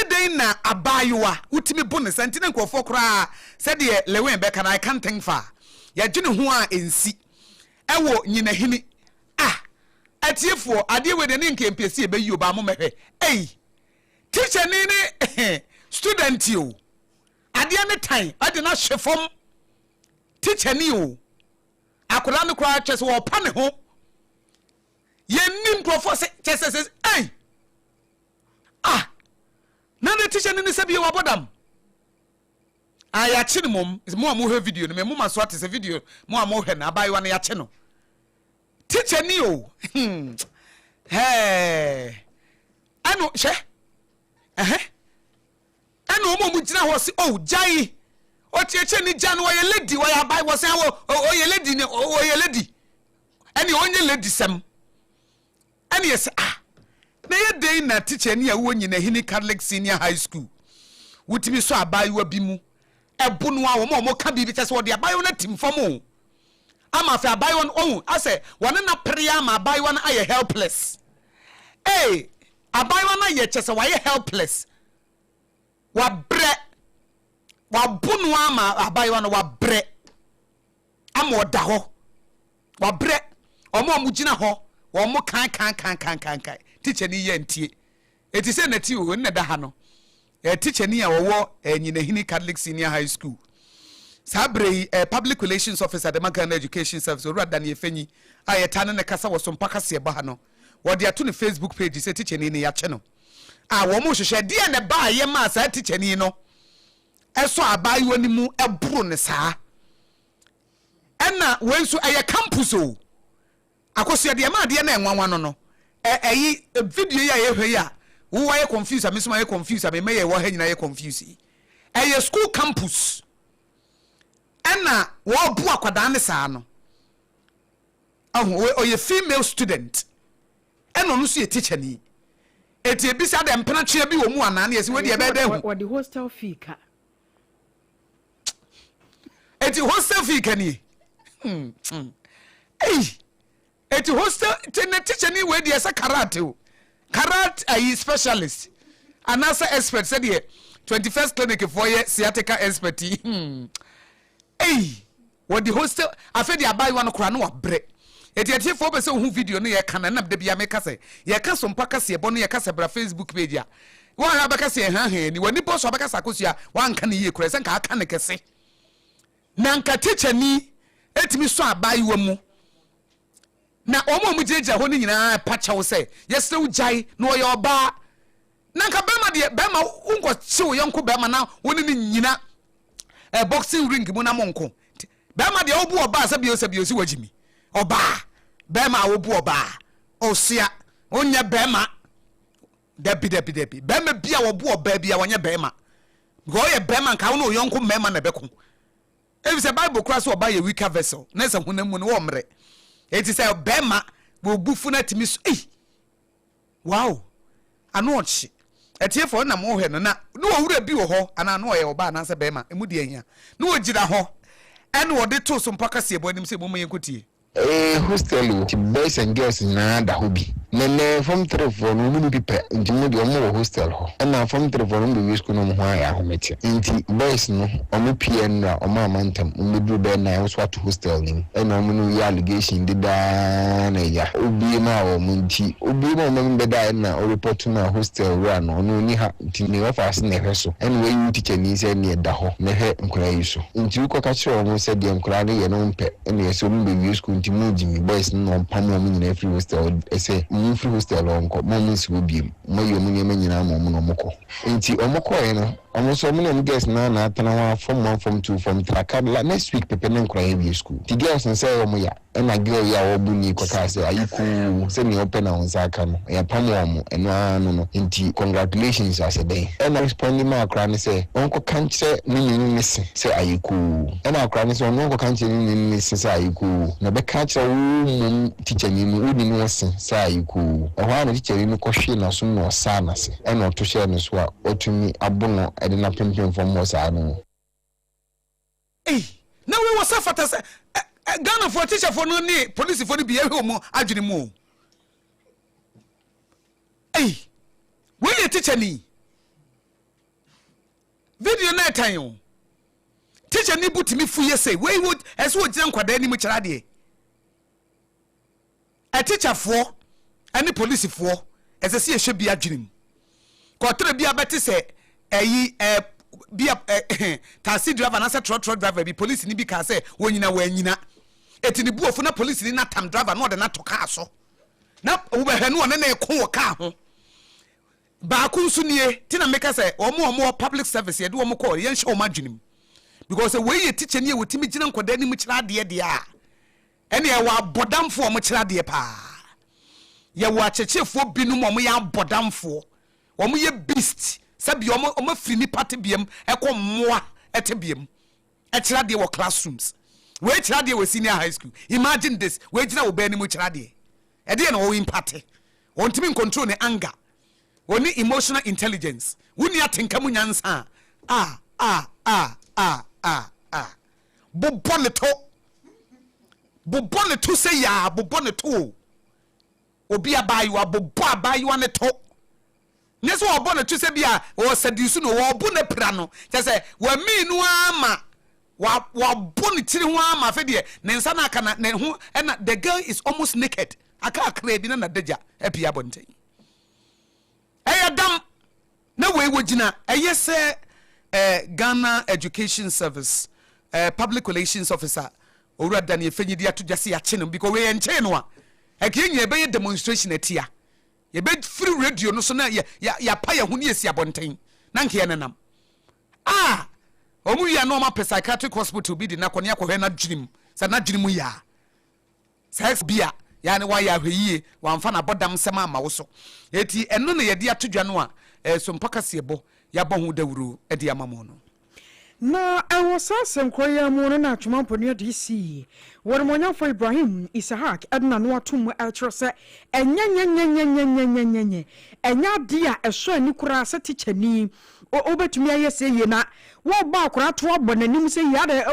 Day na abayua, utimi bonus, and didn't go for cry, said ye, Lewen Beck, and I can't think far. Ya jinu hua in si. Ewo, nina hini. At ye for, I deal with an ink and PC, be you by mummy. Teacher nini, student you. At the end time, I did not chiffon. Teacher new. I could not cry chess or panic home. Ye nim for chess says, na the teacher ni se bi wa bodam aya chi mom mo am video no me mo so ate se video mo am hwe na abai wa na ya chi no teacher ni o hey ano she ano mo gina ho se oh jai o teacher ni ja no ye lady wa ya abai wo se o ye lady ni o ye lady ani onye lady sem ani yes na ye dey na teacher ni a wo nyina hini Catholic Senior High School wutimi so abai wa bi mu ebunu a wo mo ka bibi tese wo de abai wo na timfam ama fa abai wo on ase wona na prayer ma abai wo na aye helpless abai wo na ye chese wa ye helpless wa bre wa bunu ama abai wo na wa bre ama oda ho wa bre omo mu gina ho wo mo kan teacher ni ye ntie eti se na ti o na da ha no teacher ni a wo nyina hini Catholic Senior High School sabre public relations officer the Ghana Education Service ora dan ye fanyi ayeta ne kasa wo SOMPA kase ba ha no wo de ato ne Facebook page se teacher ni ya che no wo mo hwehwe de ne ba ye ma sa teacher ni no eso abai wani mu eburu ne saa ena wensu campus o akoso de ma de na enwanwa no video ya ye hwe ya wo wa ye confuse am so ma ye confuse am me ye wo ha nyina ye confuse school campus ena wo bu akwada ne saa no o ye female student ena no so ye teacher ni eti ebisa de mpena twa bi wo mu ana na ye se we de be da hu what the hostel fee ka eti hostel fee ka ni eti hostel teacher ni we de sa karate o karate ayi specialist anasa expert said here 21st clinic for ye sciatica expert what the hostel afa di abai wa no kura no wa bre eti fo be se hu video no ye kana na de bia me kase ye ka SOMPA kase bo no ye kase bra Facebook page ya wa ha ba kase ni wani boss ba kase akosua wa nka ne ye kura se nka aka ne kase na nka teacher ni etimi so abai wa mu na omo mu jeje ho ni nyina pacha wo se yesre wo jai na o ye oba na nka bema de bema unko chi wo yonko bema na woni ni nyina boxing ring mu na monko bema de obu oba se bi si wajimi oba bema obu oba osia onye bema debi bema bia obu oba bia wonye bema go ye bema nka wo no yonko mema na beko ebi se bible cross oba ye weaker vessel na se hunamu no wo mre eti say bema bo bufu na timi so wow anochi etiefo na mo hwe no na no wura bi wo ho ana no ye oba na se bema emu de ahia no wogira ho ene wo de to SOMPA kase ebo anim se mo yenkotie hostel boys and girls na da hobi nene form 3 for no mu pipe ntimo de omo hostel ho na form 3 for no be school no ho aya ahomete nti boys no omo pn na omo amantam omo duru be na wo swat hostel ni na omo no ya allegation de da na ya obi ma o mu nti obi ma omo be da na o report na hostel ro no no ni ha nti ne wa fast na hwe so we you teacher ni se ne da ho na he nkura yi so nti ko ka kire omo se de nkura ne ye no mpe na ye so omo be school nti mo Jimmy boys no pamo mo nyina free hostel ese mo free hostel onko mo nsi obi mo yo mo nyema nyina mo no moko nti omoko ye no omo so mo no guess na atana wa form 1 form 2 form 3 kabla next week pepe ne nkora ye school ti girls nse omo ya na girl ya obu ni ko ka se ayiku se ni open na onsa aka no ya pamo mo eno no nti congratulations as day and responding ma akra ne se onko kanche ni nyini se ayiku na akra ne se onko kanche ni nyini se ayiku na be kanche wo teacher ni mu udi no se ayiku o ha na teacher ni ko hwe na so no sa na se e na to share no so a otumi abono e de na pimpim from mo sa no na we was after say Ghana for teacher for no ni police for the be home adwene mu we ye teacher ni video na tan yo teacher ni butimi fuye say we would as wo gina nkwada ni mu kira de a teacher for any police for as se ehwe bi adwene mu ko tere bi abete say bia taxi driver na say truck driver bi police ni bi ka say wonyina wanyina eti ni buofu na police ni na tam driver no de na to car so na wo be hanu one na ekon wo car ho ba ku nso nie ti na make say omo public service ye de omo call yen hye omo adwenim because we ye teacher nie wotimi gina nkoda ni mu kira de a ene ye wa bodamfo omo kira de pa ye wa chechefo binum omo ya bodamfo omo ye beast sabi omo firi ni party biem ekommoa etebiem kira de wo classrooms we kira de we senior high school imagine this we gina wo ba ni mu kira de e de na wo impact wontimi control ne anger oni emotional intelligence wuni atenka mu nyansa bobone to say ya bobone to obi abayu abobo abayu ne to neso obone to say bia o seduce no wo bo ne pra no say wa mi nu ama wa bone tiri ho ama fe de ne nsa na aka na ne ho na the girl is almost naked aka akra bi na daja epia bonten Ayadam na we wojina ayese Ghana Education Service public relations officer owura Daniel Fenyidi atujase ya chenum because we enche no a ekenye be demonstration atia ye be free radio no so na ya pa ya huni esi abonten na nke ye nenam omu ya no ma psychiatric hospital bi di na kone akwohwe na dwinim sa na dwinim ya sex bia yani wa ya hweye wa mfa na bodam sema ma wo so eti eno na ye de atodwa no a SOMPA kasebo ya bo hu dawuru e de amamo no na awosasem kroya mu no na atwampo ne DC wormonyafo Ibrahim Isahak adna no atom eltrose enya dia eso ani kura se tichani obetumi ayese ye na wo ba kura to abonanim se ya de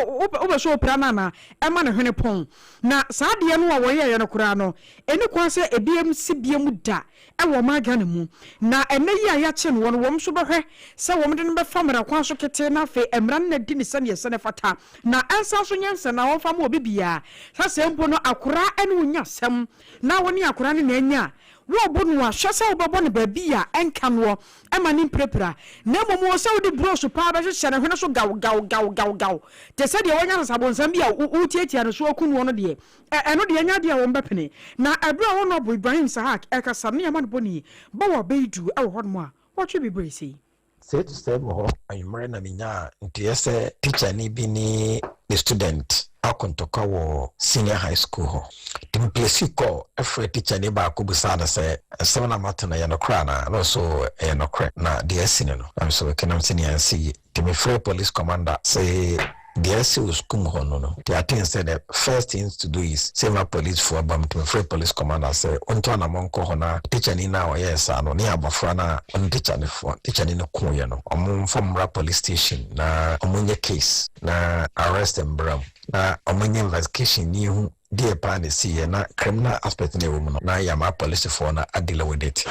obeso opra na ema ne hwene pon na saa de no wo ye no kura no eni kwa se ebiem sibiem da ewo magane mu na ene yi aya che no wo mso behwe se wo mde no be famra kwa so kete na fe emran na di ne se ne se ne fata na ansa so nyansa na wo fam obibia sa sempo no akura ene wonya sem na woni akura ne na anya wo bonu a hwese wo bebo ne babia enka no ema ni prepra na momo se wo di bros pa ba hwese ne hwene so gaw te se de wonya sabon sam bia wo tietia no so akunu no de eno de anya de wo mbepene na abra wo no bo Ibrahim Sahak ekasa ne yama no boni ba wo beidu e wo hono a wo twe bibre sei say to say wo ayumre na minya ntiese teacher ni bi ni the student akontoka wo senior high school ho timplesi ko every teacher ni ba ko busada say semana matana ya no kra na no so no kra na the senior no I'm so can senior see timfree police commander say the SC was kum hono no the attend said the first thing to do is save police for bam timfree police commander say onto na monko hona teacher ni na yes ano ni abafra na on teacher ni no kun ye no omum from police station na omunye case na arrest and bram na omunye investigation ni hu dear plan is see na criminal aspect in the woman na yama police for na adila with it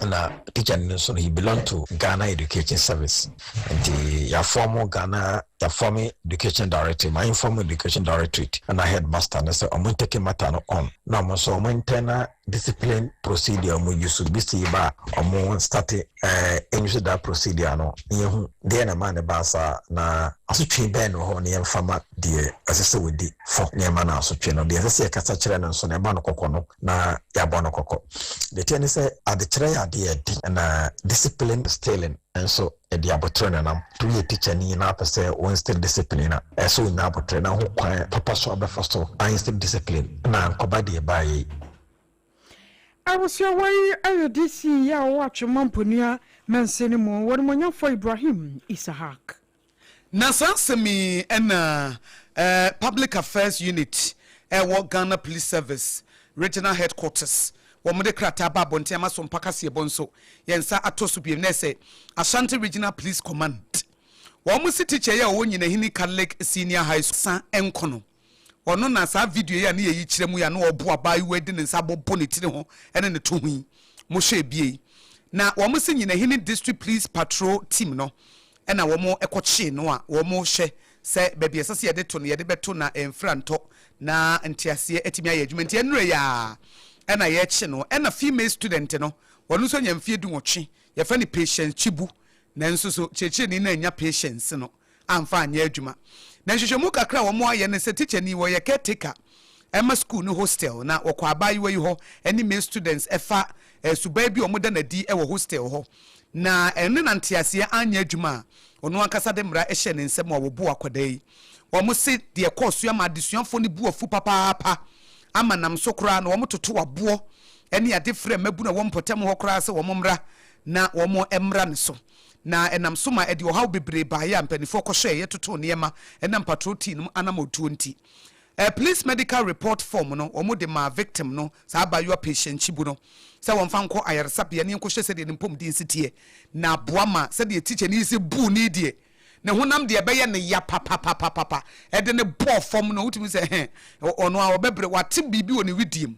na teacher so he belong to Ghana Education Service and the former Ghana the former education director my informal education directorate and I headmaster and say I'm take matter on now so maintain discipline procedure mo use be see ba omo start use that procedure no yehu dey na man ba sa na asotwe ben ho ne mfama de asese wedi for ne ma na asotwe no de asese kasa kire no so ne ba no kokko no na ya ba no kokko the thing is ade kire ya de na discipline stealing and so the abotrena nam to ye teacher ni na pese one still discipline na so na abotrena ho kwan papa so abefa so I still discipline na nkoba de ba yi I was your way DC ya watch mamponia menseni mo wormonyafo Ibrahim Isahak na sansemi ena public affairs unit Ghana Police Service regional headquarters womode krata ba bonte ama SOMPA kasebo nso yensa atoso biem na se Ashanti Regional Police Command womusi teacher ya wonyina hini Catholic Senior High School san enkono ono na sa video ya na yeyi kiremu ya na obo abayi wedi ne nsa bobo ne tire ho ene ne to hu mo hwe bie na womusi nyina hini district police patrol team no ena womo ekochi no a womo hwe se baabi esase ye de to ne ye de beto na emfranto na ntiase etimi aye adwumenti enure ya ena ye chi no ena female student no wonu so nyamfie du nwotwe ye fa ni patience chibu na nso so cheche ni na anya patience no amfa anya adwuma na hwehwemu kakra wo mo aye ne se teacher ni wo ye caretaker Emma school no hostel na wokwa abayiwa yi ho any male students efa subai bi omoda na di e wo hostel ho na ene na ntiase anya adwuma ono ankasa de mra ehye ne nsem wo bo akoda yi wo se de course ya ma adesuafo ne bu afu papa ama nam so kra na wo toto wabo ene ade frɛ mabu na wo mpotem ho kra se wo mra na wo emra ne so na enam so ma ede wo haw bebre ba ya mpanifo kɔhwɛ ye toto niema enam patroti no anamotuo nti police medical report form no omo de ma victim no sa ba your patient chibu no sa won fa nko ayaresapia ne nko hye se de mpom din sitie na boa ma se de teacher ni se bu ni die na honam de be ye ne ya papa e de ne bo form no utimi se ono a obebre wate bibi woni widiem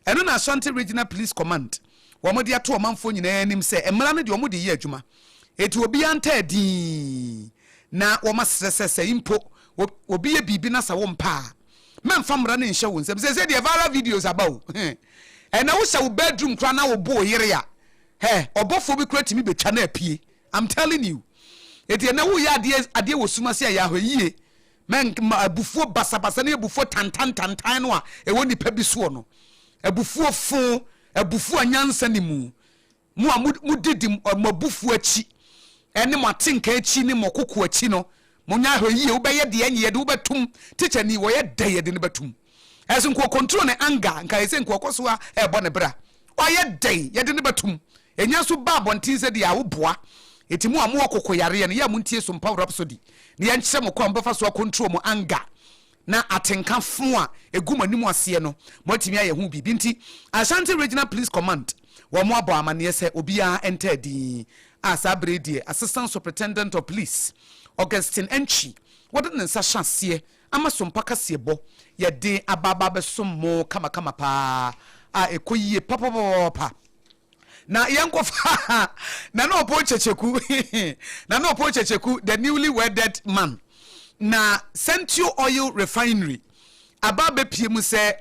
eno na Ashanti Regional Police Command wo mo de ato omanfo nyina anim se emra no de omo de ye adwuma eti obi anta di na wo masesese impo obi ye bibi na sa wo mpa men famra ne nhye won se de viral videos about and na wo se wo bedroom kra na wo bo yire ya obofo bi kra timi betwa na apie I'm telling you eti na wo ya ade wo suma se ya hweye men abufuo basabasa na abufuo tantan no a e woni pa bi so no abufuo fo abufuo anyansa ni mu a mudidi mabufuo achi ene matinka achi ni mokoko achi no monya hweye wo be ye de anye de wo betum teacher ni wo ye de ye de ne betum as nko control ne anger nka ese nko koso a e bo ne bra wo ye de ye de ne betum enya so ba bontin se de a wo boa etimu amu okoko yare ne ya muntie so mpa rhapsody ne ya nkyere mo kwa mbefa so control mo anger na atenka fo a eguma nimu ase no motimi aye hu bibi nti Ashanti Regional Police Command wo mo abo amane se obia enter di Asabere die Assistant Superintendent of Police Augustine Enchi wode ne nsa hyasie ama sompa kasebo ye de ababa besom mo kama pa a ekoyie papa na yankofa na no po checheku na no po checheku the newly wedded man na Central Oil Refinery ababe piem se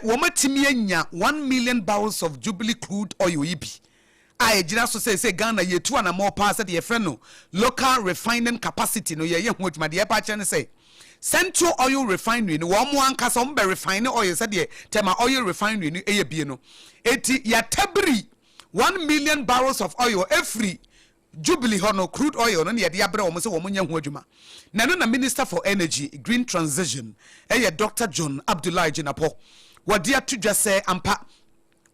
wo matimi anya 1 million barrels of Jubilee crude oil ibi a ejira so say Ghana yetu ana more pass the friend local refining capacity no ye hu adwuma de pa chen say Central Oil Refinery no wo mo ankasa wo be refine oil say de tema oil refinery no eye bie no eti ya tabri 1 million barrels of oil every Jubilee hono crude oil no ne de abre wo say wo nya hu adwuma na no na Minister for Energy Green Transition Dr. John Abdullah Jinapo wadi atudwa say ampa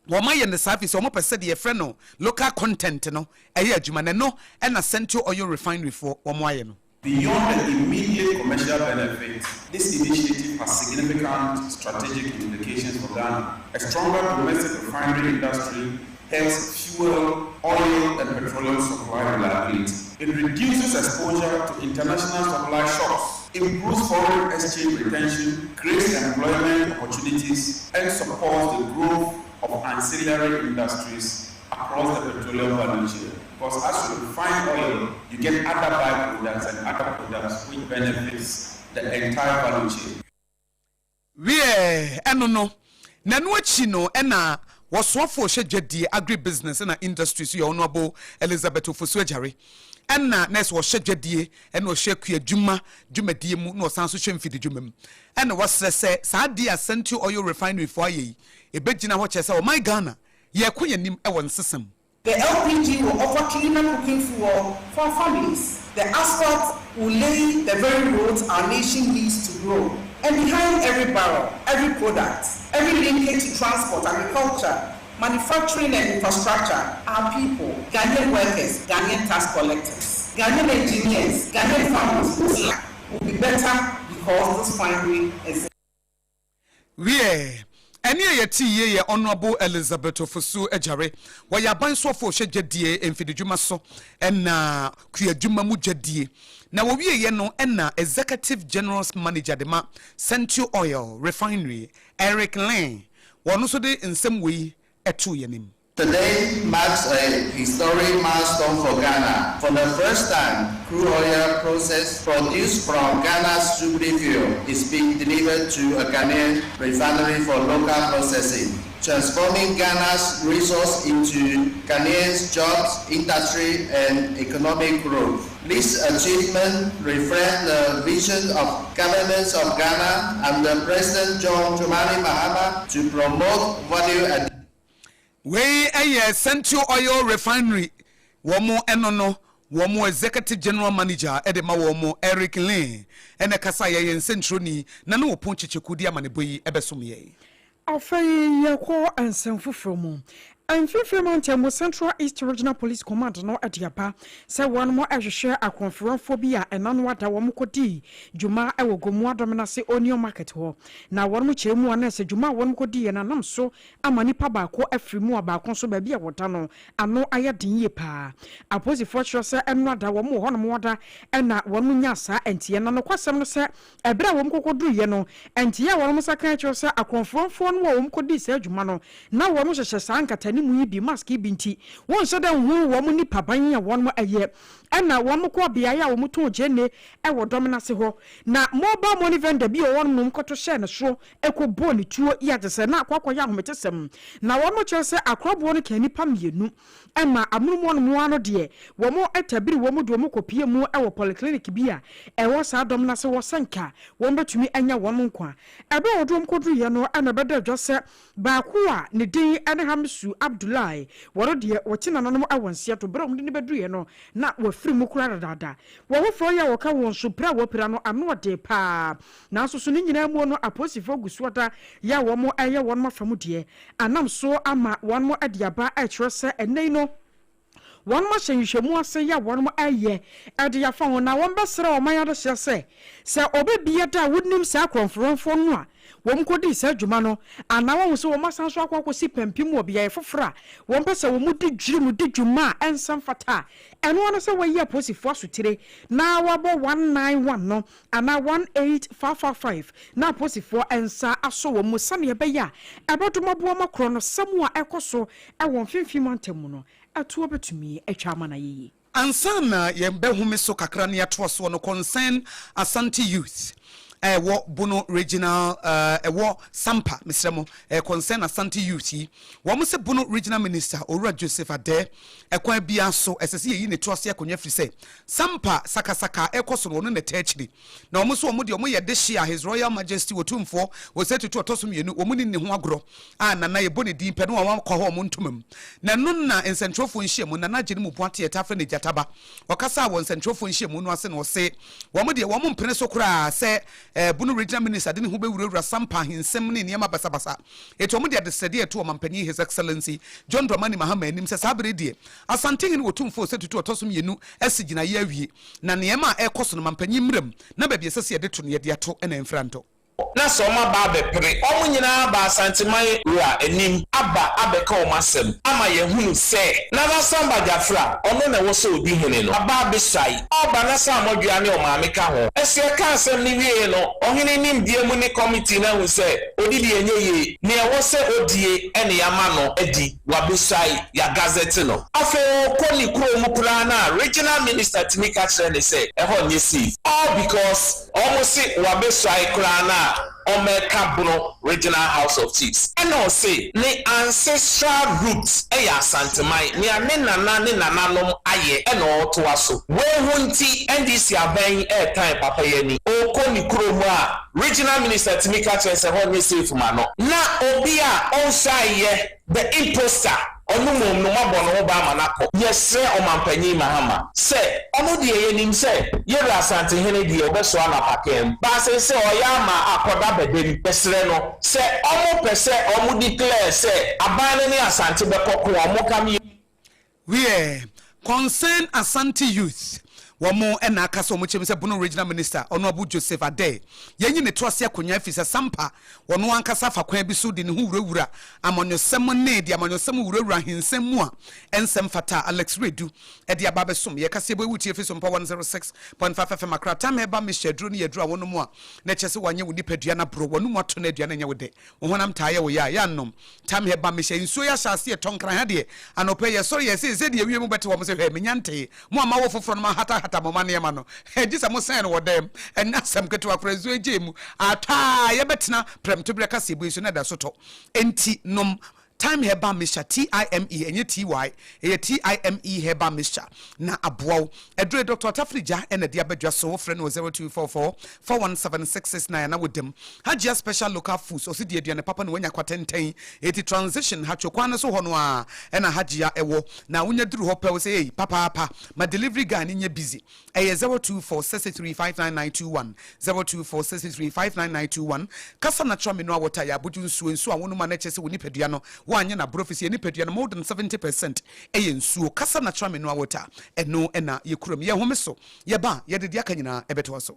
woma ye ne service omo pese de friend local content no adwuma ne no na Central Oil Refinery for omo aye no. Beyond the immediate commercial benefits, this initiative has significant strategic implications for Ghana. A stronger domestic refinery industry helps fuel oil and petroleum supply reliability. It reduces exposure to international supply shocks, improves foreign exchange retention, creates employment opportunities, and supports the growth of ancillary industries across the petroleum value chain. Because as you refine oil, you get other byproducts and other products which benefits the entire value chain. No. Nanuachi no ena waswafo hwedwedie agribusiness na industries yo honorable Elizabeth Ofosuajare ena nes wo hwedwedie ena wo hwekua dwumadie mu na osanso hwemfidi dwumam ena wasrese saade Central Oil Refinery for ayi ebegina ho chese o my Ghana ye koyanim e won sesam. The LPG will offer cleaner cooking fuel for families. The asphalt will lay the very roads our nation needs to grow. And behind every barrel, every product, every linkage to transport, agriculture, manufacturing and infrastructure are people, Ghanaian workers, Ghanaian tax collectors, Ghanaian engineers, Ghanaian farmers will be better because this refinery is. Eni yeti ye honorable Elizabeth Ofosuajare wa yaban sofo hwedwedie emfididwuma so na kuadwuma mu dwadie na wo wiye no na executive general manager de ma Central Oil Refinery Eric Lane wono so de nsem wei eto yenim. Today marks a historic milestone for Ghana. For the first time, crude oil processed produced from Ghana's Jubilee field is being delivered to a Ghanaian refinery for local processing, transforming Ghana's resource into Ghanaians' jobs, industry, and economic growth. This achievement reflects the vision of governments of Ghana and the President John Dramani Mahama to promote value addition. We a Central Oil Refinery, Womo Enono, Womo Executive General Manager, Edema Womo Eric Lane, and a Kasaya and Centroni, Nano Ponchi Kudia Manibui, Ebesumye. Afei yakɔ ansamfo from I'm Mountain Central East Regional Police Command no Adiapa. Say one more as share a conference phobia and none what our mukodi. Juma I will go more dominasi on your market hall. Now one much more nurse Juma one kodi and anam so a manipa bako a free more about consul baby a watano and no aya dinye pa. A posi fortress and not our more on water and not one munyasa and tiana no quasam say a bra womko do yeno and tia one musaka say a conference phone wom kodi say Jumano. Now one was a sanka mu bi mask binti won so da hu wo mu ni paban ya won mo aye na won mo ko bia ya wo mu to jene e wo domina se ho na mobile money vendor bi o won mo ko to share na so e ko bo ni tuo ya tese na akwa ya hometesem na won mo che se akrobo no kan nipa mienu ma amunu mo ano de wo mo etabiri wo mu do mo kopie mu e wo polyclinic bia e wo sa domina se wo sanka won betumi anya won mo nkwa e be wo do mo ko du ye no na beda dwose ba ko a ne din ene hamsu Abdullahi woro de wotina nanom awansia to bra mde ne beduye no na wafiri mu kura dada wo hofo ya woka won so pra wo pira no ano de pa na so so ni nyina mu no aposifo gusuota ya wo mo aye won mafamu de anam so ama won mo adiaba a kyerɛ sɛ enei no one more shemu ase ya one more aye ade ya fa ho na won besere o man ya de se obebia da wudnim sa konfronfo no a wom kodi sa dwuma no ana won so wom asanso akwakosi pampim obi ya fofora won pese wom di dwiri mu di dwuma ensam fata eno ono se wayi aposifo asotire na wabo 191 no ana 18555 na aposifo ensa aso wom sane be ya ebodomobo makro no samu a ekoso e won fimfim antemu no atuo betumi atwa mana yiyi ansana yembe humi so kakra ne ato so no concern Asante youth wo bono regional wo SOMPA misremo concern Asante youth wo mo se bono regional minister Owura Joseph Ade ekwan bia so esese yi ne to ase akonya firi se SOMPA sakasaka ekoso no ne tachiri na wo so wo de wo ye de share His Royal Majesty wotumfo wo se tutu otoso mienu wo ni ne ho agro nana ye boni din pe no wo kwa ho mo ntumam na no na encentrofo nhie mu nana gye mu poate eta fa ne jataba wakasa wo encentrofo nhie mu no ase no se wo de wo mpene so kura se bunu regional minister de ne ho be wurawura SOMPA hinsem ne niam basabasa eto mo de sede eto mampani His Excellency John Dramani Mahama anim se sabere die Asante hin wotumfo se tutu otosom yenu asigina ye awie na niam ekoso no mampani mrem na ba bi sese de to ne de ato na enfranto na soma ba bepre omo nyina ba Asante man wura enim aba abeka o masem ama ye hunu se na ba samba jafra ono na wo so odi hene no aba besai oba na sa modua ne o maame ka ho ese ka asem ni wie no ohene nim die mu ne committee na hu se odidi enye ye ne wo se odie ene ya ma no edi wa besai ya gazette no afe ko ni kuro mu kura na regional minister Timika Chere say e ho nyesi all because almost wa besai kura na Omeka Bruno Regional House of Chiefs. And I'll say, the ancestral roots, Asante man, ne nana nom aye, and all to us. Where won't and this ya buying airtime, Papa Yeni? O Koni Kuroma, Regional Minister Timika Chere Honey Safe Mano. Na Obia, Onsai, the imposter. Onu mom no mabono Obama nako yesre omampanyi Mahama se onu de yenim se yera Asante hene de obeso ana pakem ba se oyama akoda bedem pesre no se omo pese omo declare se abane ne Asante bekoko omo kam we concern Asante youth womo ena aka so mo chem se Bono regional minister ono Abu Joseph Ade yenyi ne toase akonya fi se sampa wono ankasa fa kwan bi so de ne hu wurawura amonyosem ne de amonyosem wurawura hensem mu a ensem fata Alex Redu e de aba besom ye kase bo wutie fi SOMPA 106.5 FM akra tam heba me shedru ne yedru a wono mu a na chese wanye wo nipadua na bro wono mu ato na dua na nya wo de wo honam taaye wo ya nom tam heba me she nsuo ya hyase e tonkran ha de anope ye so ye se de wie mu bete wo mo se hwe me nyante mo ama wo foforo no ma hata mo ma ne ma no gisa mo sen wo dem ena sam keto afrezo ejemu ata ye betena prem to breka se bu so na da soto enti nom time heba misha TIME enye TY e TIME heba misha na aboa edre Dr. Tafrija ene dia badwa so friend 0244 417669 na wodem hajia special local foods o se die aduane papa no wanya kwatenten eti transition ha chokwa so hono a ena hajia ewo na wonya duru ho pe say hey papa ma delivery guy ni nya busy e 0246359921 0246359921 kasa na chwa me no awota ya bodu nsuo a wono ma na chese woni padua no wanye na brofisi ni pedua no more than 70% eye nsuo kasa na chwa me no awota eno ena yekurom ye homeso ye ba ye de aka nyina ebeto so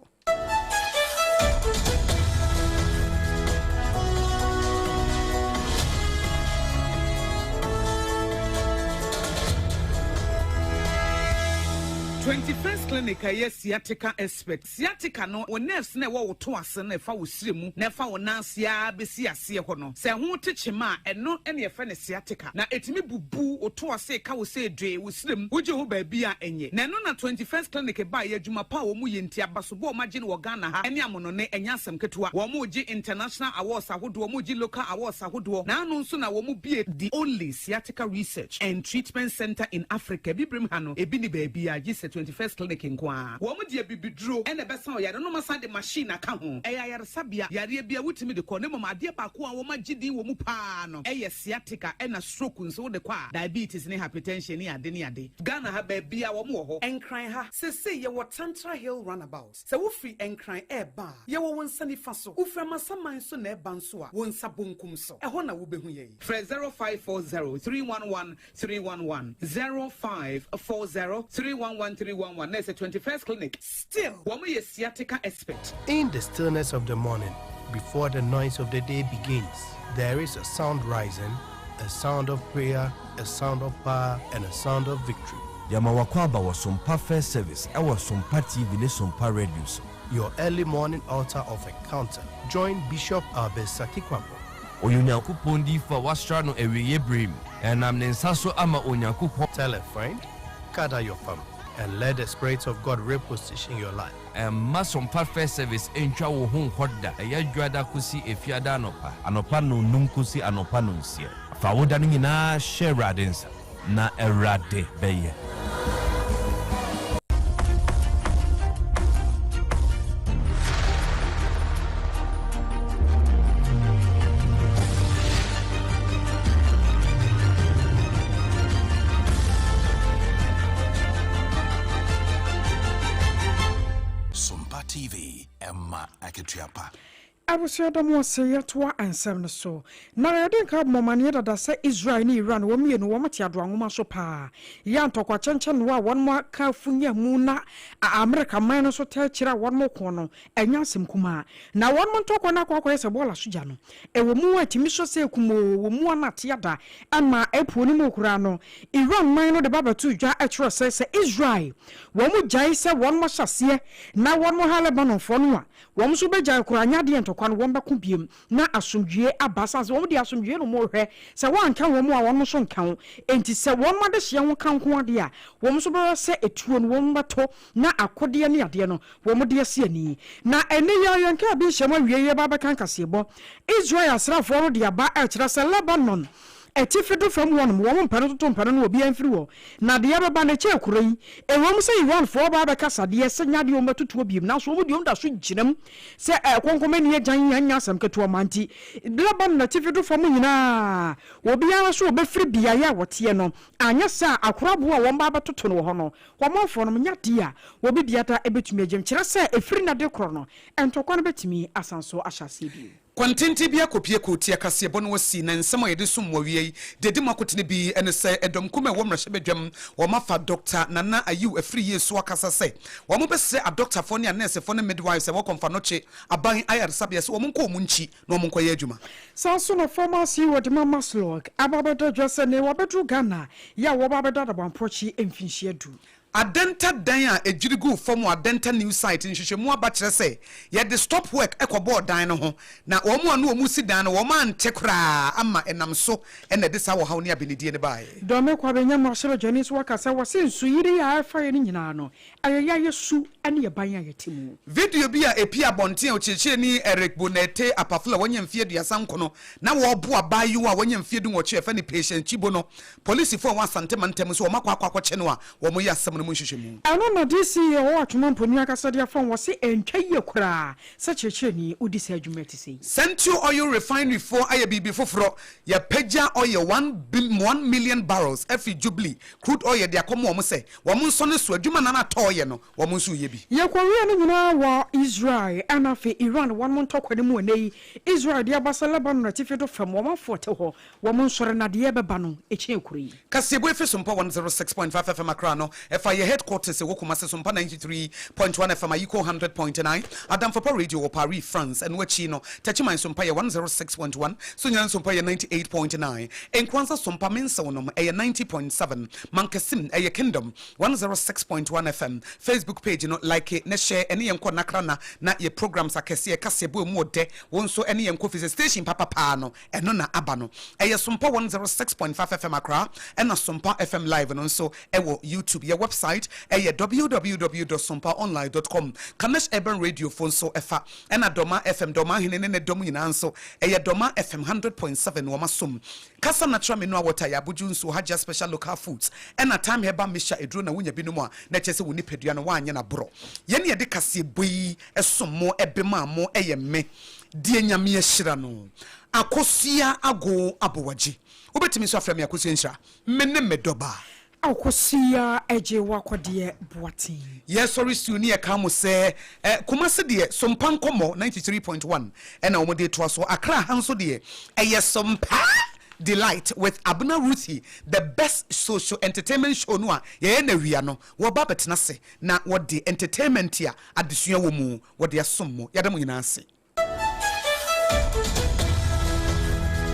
21st clinic aye sciatica expert sciatica no o nerves na wo to ase na fa wo siremu na fa wo nansia besi ase ho no se ho techema eno ene fa ne sciatica na etimi bubu o to ase ka wo se dwe wo sirem wo je ho ba bia enye na no na 21st clinic ba ye adwuma pa wo mu ye ntia basobo o magye no Ghana ha ene amono ne enya asem ketewa wo mu gi international awards ahodo wo mu gi local awards ahodo na anu nso na wo mu bie the only sciatica research and treatment center in Africa bibrim ha no ebi ni ba bia gi 21st clinic nkwa wo mu die bibidro ene besa o yare no masa de machine aka ho yare sabia yare bia wutimi de ko ne mama ade pa ko a wo magidi wo mu pa no sciatica ena stroke nso de kwa diabetes ne hypertension ne ade Ghana ha ba bia wo mu ho enkran ha se ye wo Tantra Hill runabout se wo free enkran ba ye wo wonsani fa so wo fra masaman so na ba nso a wo nsa bonkum so ho na wo behu ye 0540311311 0540311311 There's a 21st clinic. Still, woman is sciatica expert. In the stillness of the morning, before the noise of the day begins, there is a sound rising, a sound of prayer, a sound of power, and a sound of victory. Yamawakwaba was SOMPA First Service. I was SOMPA TV, ne SOMPA Radio. Your early morning altar of encounter. Join Bishop Abesaki Kwako. Onyanku pondi for wastrano eweye brim. And I'm Nensaso ama onyanku. Tell a friend, gather your family, and let the Spirit of God reposition your life. And SOMPA First Service encha wo hon hoda ayadwada kusi efiada anopa anopa no nunkusi anopa no nsie fawoda no nyina share densa na erade beye TV Emma Akitiapa. I was here the say to and seven so. Now I didn't have mommy that say Israel ni Iran woman and woman tiadwang so pa. Yan tokwa chanchan wa one more California muna America minus hotel chira one more corner and yasim kuma. Now one month talk when I quack as a bola sujano. E womu timisho se kumo womu na tiada and ma eponimo kurano. Iran minor the baba tu ja extra says Israel. Womu jai se one more shasie. Now one more halaban for no. Womu sube jai kuranya di kwan won ba kubiem na asomdwe abasa so won de asomdwe no mo hwe se wan kan won mo a won so nkan enti se won ma de hye won kan ko ade a won so ba se etuo no won bato na akode ne ade no won de se ani na ene ya yanka bi hye ma wieye ba ba kan kasebo Israel asrafo no de aba a kira se Lebanon etifido from one woman panoto mpano obi anfiri wo na de yaba na che akurai e wom se Iran fo ba be kasa de senya de o matutu obi na so wo de o da so ginam se konkomani agyan yanya asam keto manti Lebanon na tifido from nyina obi an so obefiri bia ya wote no anya sa akorabo a won ba batoto no ho no womofo no nya de a obi biata ebetumi agem kire se efiri na de kro no entokwa no betumi asanso ahyase bi Kwantenti bia kopie kotia kasebo no wasi na nsɛm a yɛde som wɔ wie dedi makotene bi ɛne sɛ ɛdɔm kuma wɔ mmarahyɛ badwam wɔ mafa doctor nana ayu afiri yesu akasa sɛ wɔ mo bɛsɛ a doctorfo ne a nursefoɔ ne midwives wɔ kɔmfa no kye aban ayaresabea sɛ wɔ mo nkɔ mu nkyi na wɔ mo nkɔyɛ adwuma saa so no pharmacy wɔ de mama slog ababɛdɔ dwɛsɛ ne wɔbɛduru Ghana ya wɔbabɛdɔ adabamprɔkyi mfinhyia du Adenta dan a ejirigu form adenta new site nhwehwemu aba kyerɛ sɛ ye de stop work ekɔbɔ dan no ho na wɔn anu wɔn si dan no wɔn ante kra ama enam so ɛna de sa wɔ ha ne abenidie ne bae dɔme kwa benya mahye jani so waka sɛ wɔse nsu yiri ya afa yɛ nyinaa no ayɛya yesu ɛne yɛ ban yɛ timu video bi a epi abɔnten a okyerɛkyerɛ ni Eric Bonete apafla wɔnyɛ mfie aduasa nkono na wɔbo abayu a wɔnyɛ mfie du wɔkye ɛfa ne patient chibo no police fo wɔn asante mantem so wɔn akɔ no a wɔn yɛ asɛm ano na DC o atuma mponi akasa dia fon wo se entwa ye kura sa kyerɛkyerɛ ni odi sa adwuma ti sei Central Oil Refinery for aye bibi foforo ya pagya oil 1 million barrels every Jubilee crude oil de akomo wo se wo mo nso ne so adwuma na na toye no wo mo nso ye bi ye kwawe no nyina wa Israel anafe Iran won mo ntokwane mu nei Israel de abasa Lebanon ratife do fam wo mo fote ho wo mo nsore na de beba no ekyie kuri kasebo efe SOMPA 106.5 FM akra no efa ye headquarters e wokuma se SOMPA 93.1 FM ayiko 100.9 Adam for Radio Paris France and wachi no tachiman SOMPA 106.1 so nyan SOMPA 98.9 enkwansa SOMPA mensa wonom 90.7 mankesim Kingdom 106.1 FM Facebook page no like it na share ene yenko nakrana na ye programs akese kasebo mu ode wonso ene yenko fi station papa no eno na aba no SOMPA 106.5 FM akra ena SOMPA FM live no so ewo YouTube your website www.sompaonline.com Kamesh Urban Radio phone so efa ena Doma FM Doma hine ne dom nyina so Doma FM 100.7 wo masom kasa natural menu water ya buju nso haja special local foods ena time heba misha edro na wunya binom a na kyese woni pedua no wanye na bro ye ne de kase boyi esomo ebema mo me die nyame ehira no akosia ago abowaji obetimi so aframe akosia nhira menne medoba akosia eje wakode boatin yes sorry suni e ka mo se kumase de SOMPA nkomo 93.1 ena wo de to so akra hanso de SOMPA Delight with Abena Ruthie, the best social entertainment show no ye na wia no wo ba betena se na wo de entertainment ya adesua wo mu wo de asom mu yadam nyina ase